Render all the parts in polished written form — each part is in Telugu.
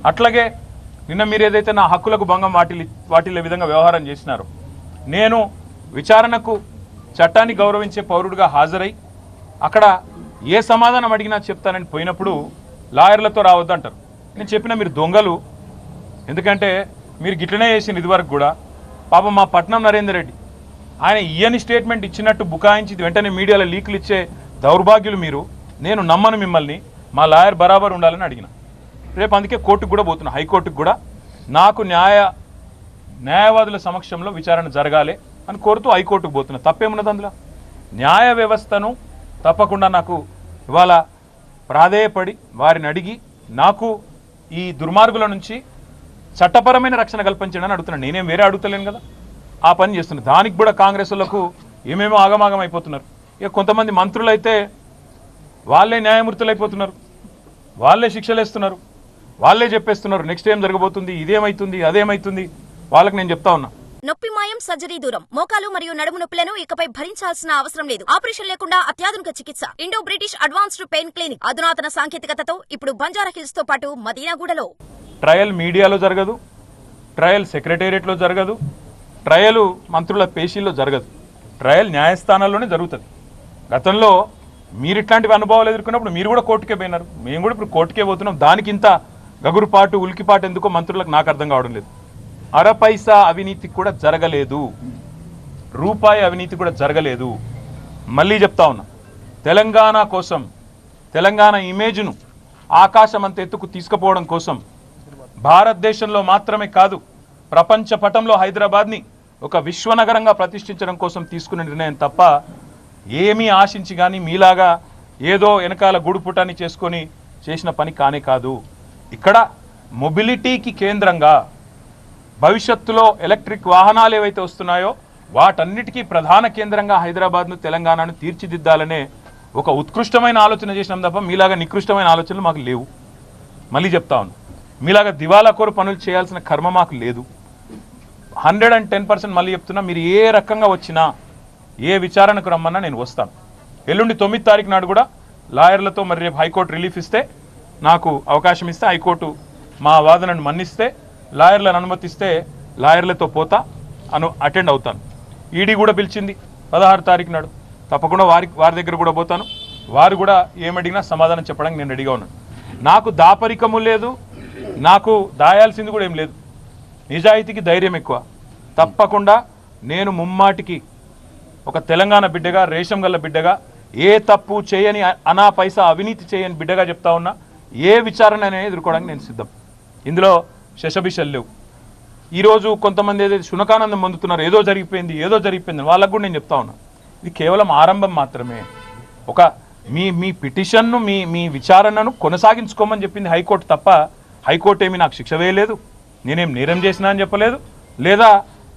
అట్లాగే నిన్న మీరు ఏదైతే నా హక్కులకు భంగం వాటిల్లే విధంగా వ్యవహారం చేసినారో, నేను విచారణకు చట్టాన్ని గౌరవించే పౌరుడిగా హాజరై అక్కడ ఏ సమాధానం అడిగినా చెప్తానని పోయినప్పుడు లాయర్లతో రావద్దంటారు. నేను చెప్పిన మీరు దొంగలు, ఎందుకంటే మీరు గిట్లనే చేసిన ఇదివరకు కూడా. పాపం మా పట్నం నరేందర్ రెడ్డి ఆయన ఇయ్యని స్టేట్మెంట్ ఇచ్చినట్టు బుకాయించి వెంటనే మీడియాలో లీకులు ఇచ్చే దౌర్భాగ్యులు మీరు. నేను నమ్మను మిమ్మల్ని, మా లాయర్ బరాబర్ ఉండాలని అడిగిన. రేపు అందుకే కోర్టుకు కూడా పోతున్నా, హైకోర్టుకు కూడా. నాకు న్యాయవాదుల సమక్షంలో విచారణ జరగాలి అని కోరుతూ హైకోర్టుకు పోతున్నా. తప్పేమున్నది అందులో? న్యాయ వ్యవస్థను తప్పకుండా నాకు ఇవాళ ప్రాధేయపడి వారిని అడిగి నాకు ఈ దుర్మార్గుల నుంచి చట్టపరమైన రక్షణ కల్పించడని అడుగుతున్నాను. నేనేం వేరే అడుగుతలేను కదా, ఆ పని చేస్తున్నాను. దానికి కూడా కాంగ్రెస్ వాళ్ళకు ఏమేమో ఆగమాగం అయిపోతున్నారు. ఇక కొంతమంది మంత్రులు అయితే వాళ్ళే న్యాయమూర్తులు అయిపోతున్నారు, వాళ్ళే శిక్షలు వేస్తున్నారు, వాళ్ళే చెప్పేస్తున్నారు నెక్స్ట్ ఏం జరగబోతుంది, ఇదేమైతుంది అదేమైతుంది. వాళ్ళకి నేను చెప్తా ఉన్నా, నొప్పి మాయం, సర్జరీ దూరం. మోకాలు మరియు నడుము నొప్పులను ఇకపై భరించాల్సిన అవసరం లేదు. ఆపరేషన్ లేకుండా అత్యాధునిక చికిత్స. Indo British advanced pain clinic. అధునాతన సాంకేతికతతో ఇప్పుడు బంజారా హిల్స్ తో పాటు మదీనాగూడలో. ట్రయల్ మీడియాలో జరగదు, ట్రయల్ సెక్రటేరియట్లో జరగదు, ట్రయల్ మంత్రుల పేషీల్లో జరగదు. ట్రయల్ న్యాయస్థానాల్లోనే జరుగుతుంది. గతంలో మీరు ఇట్లాంటివి అనుభవాలు ఎదుర్కొన్నప్పుడు మీరు కూడా కోర్టుకే పోయినారు, మేము కూడా ఇప్పుడు కోర్టుకే పోతున్నాం. దానికి ఇంత గగురుపాటు ఉలికిపాటు ఎందుకో మంత్రులకు నాకు అర్థం కావడం లేదు. అర పైసా అవినీతి కూడా జరగలేదు, రూపాయి అవినీతి కూడా జరగలేదు. మళ్ళీ చెప్తా ఉన్నా, తెలంగాణ కోసం, తెలంగాణ ఇమేజ్ను ఆకాశం అంత ఎత్తుకు తీసుకుపోవడం కోసం, భారతదేశంలో మాత్రమే కాదు ప్రపంచ పటంలో హైదరాబాద్ని ఒక విశ్వనగరంగా ప్రతిష్ఠించడం కోసం తీసుకున్న నిర్ణయం తప్ప ఏమీ ఆశించి కానీ మీలాగా ఏదో వెనకాల గూడుపుటాన్ని చేసుకొని చేసిన పని కానే కాదు. ఇక్కడ మొబిలిటీకి కేంద్రంగా భవిష్యత్తులో ఎలక్ట్రిక్ వాహనాలు ఏవైతే వస్తున్నాయో వాటన్నిటికీ ప్రధాన కేంద్రంగా హైదరాబాద్ను, తెలంగాణను తీర్చిదిద్దాలనే ఒక ఉత్కృష్టమైన ఆలోచన చేసినాం తప్ప మీలాగా నికృష్టమైన ఆలోచనలు మాకు లేవు. మళ్ళీ చెప్తా ఉన్నాను, మీలాగా దివాలాకోరు పనులు చేయాల్సిన కర్మ మాకు లేదు. 110% మళ్ళీ చెప్తున్నా, మీరు ఏ రకంగా వచ్చినా ఏ విచారణకు రమ్మన్నా నేను వస్తాను. ఎల్లుండి 9వ తారీఖు నాడు కూడా లాయర్లతో మరి రేపు హైకోర్టు రిలీఫ్ ఇస్తే, నాకు అవకాశం ఇస్తే, హైకోర్టు మా వాదనను మన్నిస్తే, లాయర్లను అనుమతిస్తే లాయర్లతో పోతా అటెండ్ అవుతాను. ఈడీ కూడా పిలిచింది 16వ తారీఖు నాడు, తప్పకుండా వారి దగ్గర కూడా పోతాను. వారు కూడా ఏమడిగినా సమాధానం చెప్పడానికి నేను రెడీగా ఉన్నాను. నాకు దాపరికము లేదు, నాకు దాయాల్సింది కూడా ఏం లేదు. నిజాయితీకి ధైర్యం ఎక్కువ. తప్పకుండా నేను ముమ్మాటికి ఒక తెలంగాణ బిడ్డగా, రేషం గల్ల బిడ్డగా, ఏ తప్పు చేయని, అనా పైసా అవినీతి చేయని బిడ్డగా చెప్తా ఉన్నా, ఏ విచారణ అనేది ఎదుర్కోవడానికి నేను సిద్ధం. ఇందులో శశబిషలు లేవు. ఈరోజు కొంతమంది ఏదైతే శునకానందం పొందుతున్నారు, ఏదో జరిగిపోయింది వాళ్ళకు కూడా నేను చెప్తా ఉన్నా, ఇది కేవలం ఆరంభం మాత్రమే. ఒక మీ పిటిషన్ను, మీ విచారణను కొనసాగించుకోమని చెప్పింది హైకోర్టు తప్ప హైకోర్టు ఏమీ నాకు శిక్ష వేయలేదు, నేనేం నేరం చేసినా అని చెప్పలేదు, లేదా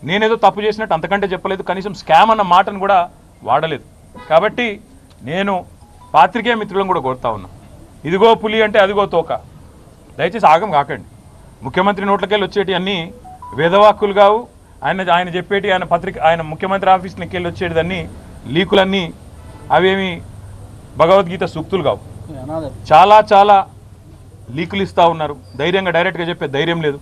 నేనేదో తప్పు చేసినట్టు అంతకంటే చెప్పలేదు, కనీసం స్కామ్ అన్న మాటను కూడా వాడలేదు. కాబట్టి నేను పాత్రికేయ మిత్రులను కూడా కోరుతా ఉన్నా, ఇదిగో పులి అంటే అదిగో తోక, దయచేసి ఆగం కాకండి. ముఖ్యమంత్రి నోట్లకెళ్ళి వచ్చేటి అన్నీ వేదవాక్కులు కావు. ఆయన చెప్పేటి, ఆయన ముఖ్యమంత్రి ఆఫీస్కి వెళ్ళి వచ్చేటిదన్నీ లీకులన్నీ అవేమి భగవద్గీత సూక్తులు కావు. చాలా లీకులు ఇస్తూ ఉన్నారు. ధైర్యంగా డైరెక్ట్గా చెప్పే ధైర్యం లేదు.